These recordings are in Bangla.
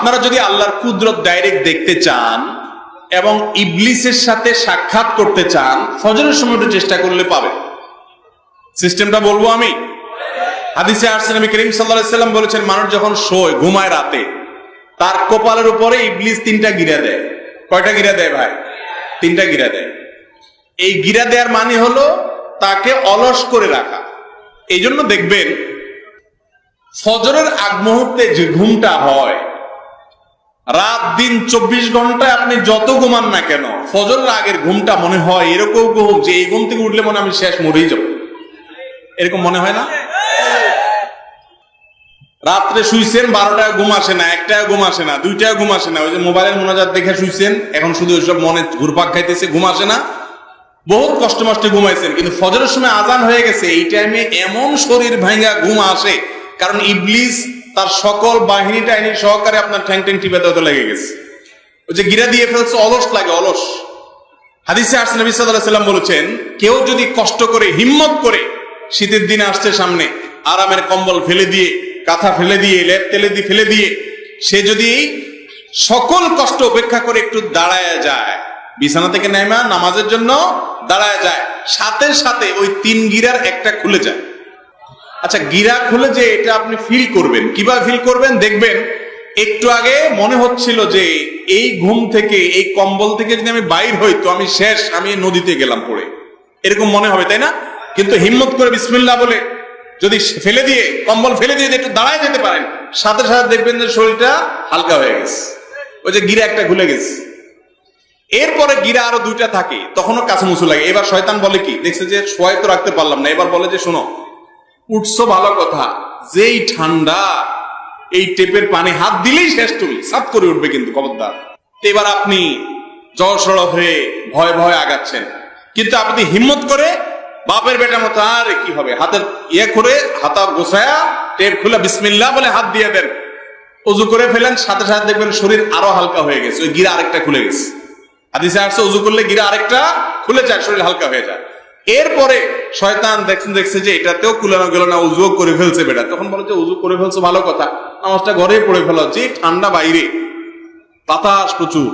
আপনারা যদি আল্লাহর কুদরত ডাইরেক্ট দেখতে চান এবং ইবলিসের সাথে সাক্ষাৎ করতে চান, ফজরের সময় একটু চেষ্টা করলে পাবেন। সিস্টেমটা বলবো আমি। হাদিসে আসছে নবী করিম সাল্লাল্লাহু আলাইহি ওয়াসাল্লাম বলেছেন, মানুষ যখন শোয়, ঘুমায় রাতে, তার কপালের উপরে ইবলিস 3টা গিরা দেয়। কয়টা গিরা দেয় ভাই? 3টা গিরা দেয়। এই গিরা দেওয়ার মানে হলো তাকে অলস করে রাখা। এই জন্য দেখবেন ফজরের আগ মুহূর্তে যে ঘুমটা হয়, রাত দিন 24 ঘন্টায় আপনি যত ঘুমান না কেন, ফজরের আগের ঘুমটা মনে হয় এরকম ঘুম যে এই ঘুম থেকে উঠলে মনে আমি শেষ, মরেই যাব, এরকম মনে হয় না? রাত্রে শুইছেন 12টায় ঘুম আসে না, 1টায় ঘুম আসে না, 2টায় ঘুম আসে না, ওই যে মোবাইলের মোনাজাত দেখে শুইছেন, এখন শুধু ওইসব মনে ঘুরপাক খাইতেছে, ঘুম আসে না, বহুত কষ্ট মষ্টে ঘুমাইছেন, কিন্তু ফজরের সময় আজান হয়ে গেছে, এই টাইমে এমন শরীর ভাঙা ঘুম আসে, কারণ ইবলিস তার সকল বাহিনী টাহিনী সহকারে আপনার ঠ্যাং ঠ্যাং টিপে দিতে লেগে গেছে। ওই যে গিরা দিয়ে ফেলছে, অলস লাগে, অলস। হাদিসে আসছে নবী সাল্লাল্লাহু আলাইহি ওয়াসাল্লাম বলেছেন, কেউ যদি কষ্ট করে, হিম্মত করে, শীতের দিন আসছে সামনে, আরামের কম্বল ফেলে দিয়ে, কাঁথা ফেলে দিয়ে, লেপ তেলে দিয়ে ফেলে দিয়ে, সে যদি সকল কষ্ট উপেক্ষা করে একটু দাঁড়ায় যায়, বিছানা থেকে নেমা নামাজের জন্য দাঁড়ায় যায়, সাথে সাথে ওই 3 গিরার একটা খুলে যায়। আচ্ছা, গিরা খুলে যে এটা আপনি ফিল করবেন, কিভাবে ফিল করবেন? দেখবেন একটু আগে মনে হচ্ছিল যে এই ঘুম থেকে, এই কম্বল থেকে যদি আমি বাইর হই তো আমি শেষ, আমি নদীতে গেলাম পড়ে, এরকম মনে হবে, তাই না? কিন্তু হিম্মত করে বিসমিল্লাহ বলে যদি ফেলে দিয়ে, কম্বল ফেলে দিয়ে একটু দাঁড়ায় যেতে পারেন, সাথে সাথে দেখবেন যে শরীরটা হালকা হয়ে গেছে, ওই যে গিরা একটা খুলে গেছে। এরপরে গিরা আরো 2টা থাকে, তখনও কাছামুছু লাগে। এবার শয়তান বলে কি, দেখছে যে শোয়াই তো রাখতে পারলাম না, এবার বলে যে শোনো, উঠছো ভালো কথা, যেই ঠান্ডা, এই টেপের পানি হাত দিলেই শেষ, তুমি সাত করে উঠবে কিন্তু, খবরদার। এবার আপনি জড়সড় হয়ে ভয় ভয় আগাচ্ছেন, কিন্তু আপনি হিম্মত করে বাপের বেটার মতো, আরে কি হবে, হাতের ইয়ে করে হাতা গোছায়া টেপ খুলে বিসমিল্লাহ বলে হাত দিয়ে দেন, ওযু করে ফেলেন, সাথে সাথে দেখবেন শরীর আরো হালকা হয়ে গেছে, ওই গিরা আরেকটা খুলে গেছে। হাদিসে আসছে ওযু করলে গিরা আরেকটা খুলে যায়, শরীর হালকা হয়ে যায়। এরপরে শয়তান দেখছে যে এটাতেও কুলানো গেল না, উযু করে ফেলছে বেটা, তখন বলে যে উযু করে ফেলছো ভালো কথা, নামাজটা ঘরে পড়ে ফেলো, যে ঠান্ডা বাইরে, বাতাস প্রচুর,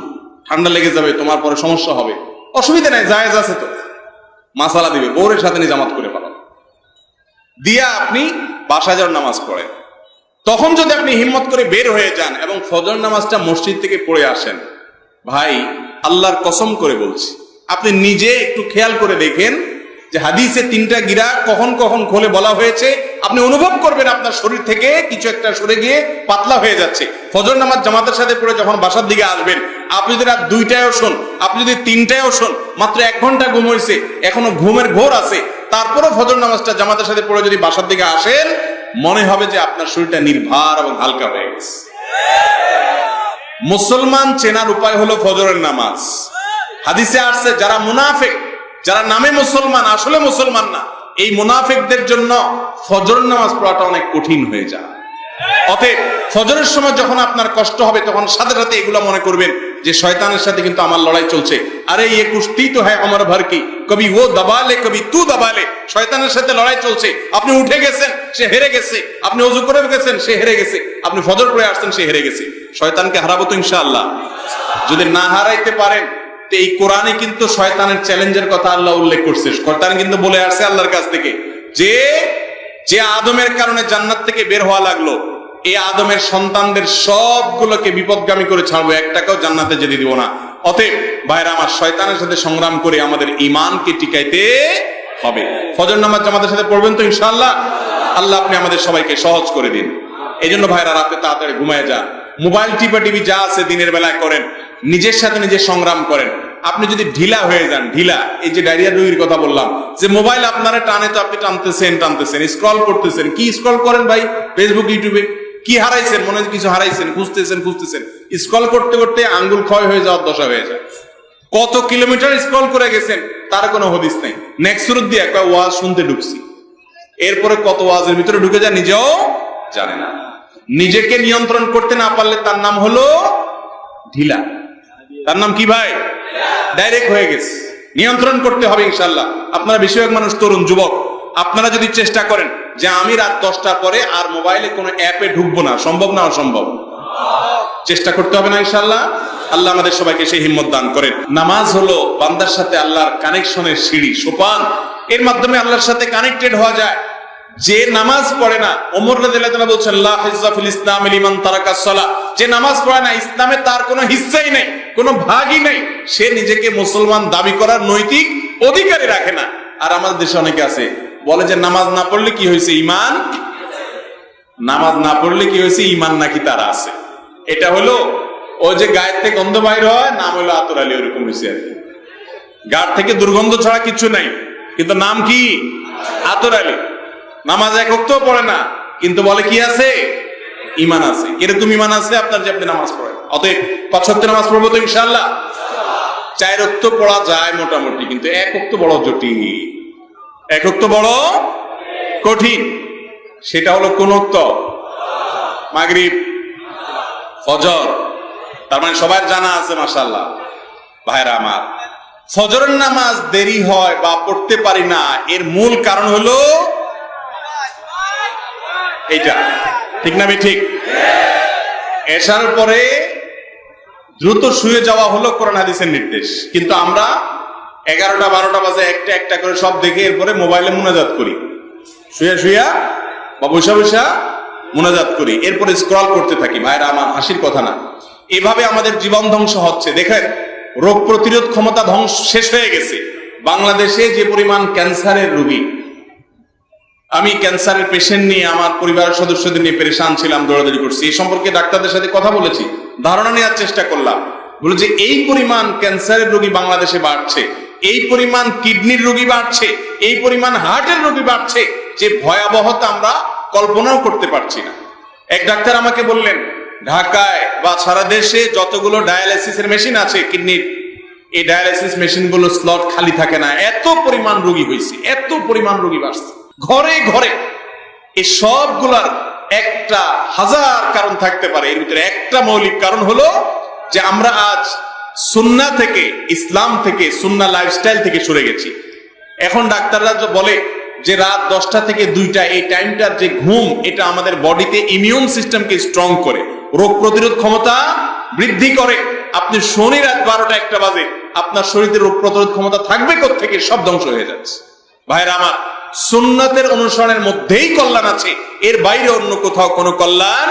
ঠান্ডা লেগে যাবে, তোমার পরে সমস্যা হবে, অসুবিধা নাই, জায়েজ আছে তো, মাসালা দিবে, বউরের সাথে জামাত করে ফেলো, দিয়া আপনি বাসায় যাওয়ার নামাজ পড়েন। তখন যদি আপনি হিম্মত করে বের হয়ে যান এবং ফজর নামাজটা মসজিদ থেকে পড়ে আসেন, ভাই আল্লাহর কসম করে বলছি, আপনি নিজে একটু খেয়াল করে দেখেন যে হাদিসে 3টা গিরা কখন কখন খোলে বলা হয়েছে, আপনি অনুভব করবেন আপনার শরীর থেকে কিছু একটা সরে গিয়ে পাতলা হয়ে যাচ্ছে। ফজর নামাজ জামাতের সাথে পড়ে যখন বাসার দিকে আসবেন, আপনি যদি রাত 2টায়ও শোন, আপনি যদি 3টায়ও শোন, মাত্র 1 ঘন্টা ঘুম হয়েছে, এখনো ঘুমের ঘোর আছে, তারপরও ফজর নামাজটা জামাতের সাথে পড়ে যদি বাসার দিকে আসেন, মনে হবে যে আপনার শরীরটা নির্ভার এবং হালকা হয়ে গেছে। মুসলমান চেনার উপায় হলো ফজরের নামাজ। হাদিসে আসছে যারা মুনাফিক, যারা নামে মুসলমান আসলে মুসলমান না, এই মুনাফিকদের জন্য ফজর নামাজ পড়াটা অনেক কঠিন হয়ে যায়। অতএব ফজরের সময় যখন আপনার কষ্ট হবে, তখন সাথে সাথে এগুলো মনে করবেন যে শয়তানের সাথে কিন্তু আমার লড়াই চলছে, আরে ये कुश्ती तो है अमर भर की, कभी वो दबा ले कभी तू दबा ले, শয়তানের সাথে লড়াই চলছে। আপনি উঠে গেছেন, সে হেরে গেছে, আপনি ওযু করে গেছেন, সে হেরে গেছে, আপনি ফজর পড়ে আসছেন, সে হেরে গেছে। শয়তানকে হারাবো তো ইনশাআল্লাহ। যদি না হারাইতে পারেন, তো এই কোরআনে কিন্তু শয়তানের চ্যালেঞ্জের কথা আল্লাহ উল্লেখ করছে। শয়তান কিন্তু বলে আসছে আল্লাহর কাছ থেকে যে আদমের কারণে জান্নাত থেকে বের হওয়া লাগলো, এই আদমের সন্তানদের সবগুলোকে বিপদগামী করে ছাড়বো, একটাকেও জান্নাতে যেতে দিব না। অতএব ভাইরা আমার, শয়তানের সাথে সংগ্রাম করে আমাদের ঈমানকে টিকাইতে হবে। ফজর নামাজ জামাতের সাথে পড়বেন তো ইনশাআল্লাহ। আল্লাহ আপনি আমাদের সবাইকে সহজ করে দিন। এই জন্য ভাইরা রাতে তাড়াতাড়ি ঘুমায় যান, মোবাইল টিপি যা আছে দিনের বেলায় করেন, নিজের সাথে নিজে সংগ্রাম করেন। আপনি যদি ঢিলা হয়ে যান, ঢিলা, এই যে ডায়রিয়া রোগীর কথা বললাম, যে মোবাইল আপনারা টানে, তো আপনি টানতেছেন স্ক্রল করতেছেন, কি স্ক্রল করেন ভাই? ফেসবুক, ইউটিউবে কি হারাইছেন? মনে হয় কিছু হারাইছেন, খুঁজতেছেন, স্ক্রল করতে করতে আঙ্গুল ক্ষয় হয়ে যাওয়ার দশা হয়ে যায়। কত কিলোমিটার স্ক্রল করে গেছেন তার কোনো হদিস নেই। নেক্সট সুরত দিয়ে একটা ওয়াজ শুনতে ঢুকছি, এরপরে কত ওয়াজের ভিতরে ঢুকে যায় নিজেও জানে না। নিজেকে নিয়ন্ত্রণ করতে না পারলে তার নাম হলো ঢিলা। তার নাম কি ভাই? ডাইরেক্ট হয়ে গেছে। নিয়ন্ত্রণ করতে হবে ইনশাআল্লাহ। আপনারা বেশিরভাগ মানুষ তরুণ, যুবক, আপনারা যদি চেষ্টা করেন যে আমি রাত 10টার পরে আর মোবাইলে কোনো অ্যাপে ঢুকবো না, সম্ভব না? অসম্ভব। চেষ্টা করতে হবে না ইনশাআল্লাহ? আল্লাহ আমাদের সবাইকে সেই হিম্মত দান করেন। নামাজ হলো বান্দার সাথে আল্লাহর কানেকশনের সিঁড়ি, সোপান। এর মাধ্যমে আল্লাহর সাথে কানেক্টেড হওয়া যায়। যে নামাজ পড়ে না, ওমর রাদিয়াল্লাহু তাআলা বলছেন লা হিজ্জা ফিল ইসলাম লিমান তারাকাস সালাহ, যে নামাজ পড়ে না ইসলামে তার কোনো হিস্সাই নেই, কোনো ভাগই নেই, সে নিজেকে মুসলমান দাবি করার নৈতিক অধিকারই রাখে না। আর আমাদের দেশে অনেকে আছে বলে যে নামাজ না পড়লে কি হয়েছে, ইমান, নামাজ না পড়লে কি হয়েছে, ইমান নাকি তারা আছে। এটা হলো ওই যে গায়ের থেকে গন্ধ বাইর হয়, নাম হলো আতর আলী, ওরকম হয়েছে আর কি। গার থেকে দুর্গন্ধ ছাড়া কিছু নাই, কিন্তু নাম কি আতর আলী। নামাজ এক ওয়াক্তও পড়ে না, কিন্তু বলে কি আছে, ইমান আছে। কিরকম ইমান আছে আপনার, যে আপনি নামাজ পড়েন? অতএব 5 ওয়াক্ত নামাজ পড়বো তো ইনশাআল্লাহ। 4 ওয়াক্ত পড়া যায় মোটামুটি, কিন্তু 1 ওয়াক্ত বড় জটিল, 1 ওয়াক্ত বড় কঠিন। সেটা হলো কোন ওয়াক্ত? মাগরিব, ফজর। তার মানে সবার জানা আছে মাশাআল্লাহ। ভাইরা আমার, ফজরের নামাজ দেরি হয় বা পড়তে পারি না, এর মূল কারণ হলো এইটা, ঠিক না? ঠিক। এশার পরে দ্রুত শুয়ে যাওয়া হলো কোরআন হাদিসের নির্দেশ, কিন্তু আমরা 11টা 12টা বাজে একটা একটা করে সব দেখে এরপরে মোবাইলে মুনাজাত করি, শুয়ে শুয়া বা বসা বসা মুনাজাত করি, এরপরে স্ক্রল করতে থাকি। ভাইরা আমার, হাসির কথা না, এভাবে আমাদের জীবন ধ্বংস হচ্ছে। দেখেন, রোগ প্রতিরোধ ক্ষমতা ধ্বংস শেষ হয়ে গেছে। বাংলাদেশে যে পরিমাণ ক্যান্সারের রোগী, আমি ক্যান্সারের পেশেন্ট নিয়ে আমার পরিবারের সদস্যদের নিয়ে পেরেশান ছিলাম, দৌড়াদৌড়ি করছি। এই সম্পর্কে ডাক্তারদের সাথে কথা বলেছি, ধারণা নেওয়ার চেষ্টা করলাম। বলে যে এই পরিমাণ ক্যান্সারের রোগী বাংলাদেশে বাড়ছে, এই পরিমাণ কিডনির রোগী বাড়ছে, এই পরিমাণ হার্টের রোগী বাড়ছে, যে ভয়াবহতা আমরা কল্পনাও করতে পারছি না। এক ডাক্তার আমাকে বললেন, ঢাকায় বা সারা দেশে যতগুলো ডায়ালাইসিসের মেশিন আছে কিডনির, এই ডায়ালাইসিস মেশিন গুলো স্লট খালি থাকে না, এত পরিমাণ রোগী হয়েছে, এত পরিমাণ রোগী বাড়ছে ঘরে ঘরে। এই সবগুলার একটা হাজার কারণ থাকতে পারে, এর ভিতরে একটা মৌলিক কারণ হলো যে আমরা আজ সুন্নাহ থেকে, ইসলাম থেকে, সুন্নাহ লাইফস্টাইল থেকে সরে গেছি। এখন ডাক্তাররা বলে যে রাত 10টা থেকে 2টা এই টাইমটার যে ঘুম, এটা আমাদের বডিতে ইমিউন সিস্টেমকে স্ট্রং করে, রোগ প্রতিরোধ ক্ষমতা বৃদ্ধি করে। আপনি শনি রাত 12টা 1টা বাজে, আপনার শরীরে রোগ প্রতিরোধ ক্ষমতা থাকবে কোত্থেকে? সব ধ্বংস হয়ে যাচ্ছে। ভাইরা আমার, সুন্নাতের অনুসরণের মধ্যেই কল্যাণ আছে, এর বাইরে অন্য কোথাও কোনো কল্যাণ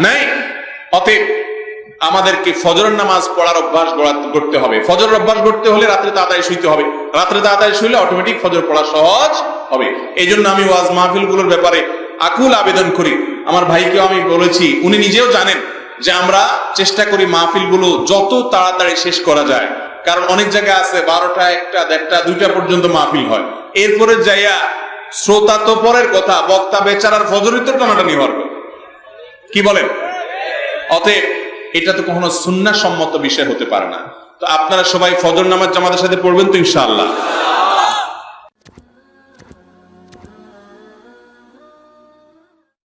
নাই। অতএব আমাদেরকে ফজরের নামাজ পড়ার অভ্যাস করতে হবে। ফজরের অভ্যাস করতে হলে রাত্রে তাড়াতাড়ি শুইতে হবে, রাত্রে তাড়াতাড়ি শুইলে অটোমেটিক ফজর পড়া সহজ হবে। এই জন্য আমি ওয়াজ মাহফিলগুলোর ব্যাপারে আকুল আবেদন করি। আমার ভাইকেও আমি বলেছি, উনি নিজেও জানেন যে আমরা চেষ্টা করি মাহফিলগুলো যত তাড়াতাড়ি শেষ করা যায়। কারণ অনেক জায়গায় আছে 12টা 1টা 1:30 2টা পর্যন্ত মাহফিল হয়, এরপরে যাইয়া শ্রোতা তো পরের কথা, বক্তা বেচারার ফজরই তো টানাটানি হওয়ার কথা, কি বলেন? অতএব এটা তো কখনো সুন্নাহ সম্মত বিষয় হতে পারে না। তো আপনারা সবাই ফজর নামাজ জামাতের সাথে পড়বেন তো ইনশাআল্লাহ?